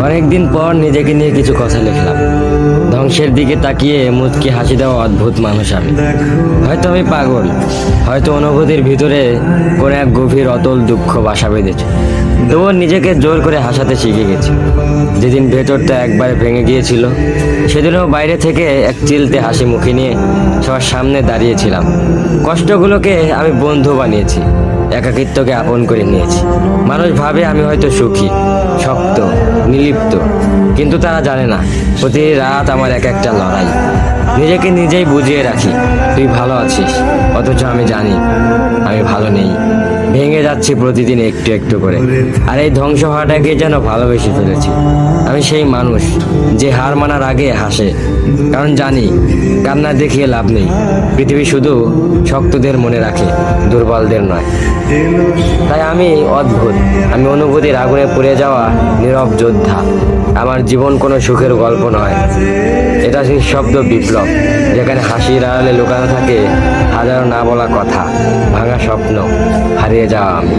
অনেকদিন পর নিজেকে নিয়ে কিছু কথা লিখলাম। ধ্বংসের দিকে তাকিয়ে মুচকি হাসি দেওয়া অদ্ভুত মানুষ আমি। হয়তো আমি পাগল, হয়তো অনুভূতির ভিতরে কোনো এক গভীর অতল দুঃখ বাসা বেঁধেছে। তবুও নিজেকে জোর করে হাসাতে শিখে গেছি। যেদিন ভেতরটা একবারে ভেঙে গিয়েছিল, সেদিনও বাইরে থেকে এক চিলতে হাসি মুখে নিয়ে সবার সামনে দাঁড়িয়েছিলাম। কষ্টগুলোকে আমি বন্ধু বানিয়েছি, একাকিত্বকে আপন করে নিয়েছি। মানুষ ভাবে আমি হয়তো সুখী, শক্ত, নির্লিপ্ত, কিন্তু তারা জানে না প্রতি রাত আমার এক একটা লড়াই। নিজেকে নিজেই বুঝিয়ে রাখি তুই ভালো আছিস, অথচ আমি জানি আমি ভালো নেই। ভেঙে যাচ্ছি প্রতিদিন একটু একটু করে, আর এই ধ্বংস হওয়াটাকে যেন ভালোবেসে ফেলেছি। আমি সেই মানুষ যে হার মানার আগে হাসে, কারণ জানি কান্না দেখিয়ে লাভ নেই। পৃথিবী শুধু শক্তদের মনে রাখে, দুর্বলদের নয়। তাই আমি অদ্ভুত, আমি অনুভূতির আগুনে পুড়ে যাওয়া নীরব যোদ্ধা। আমার জীবন কোনো সুখের গল্প নয়, এটা নিঃশব্দ বিপ্লব, যেখানে হাসির আড়ালে লুকানো থাকে হাজারো না বলা কথা, ভাঙা স্বপ্ন, হারিয়ে যাওয়া আমি।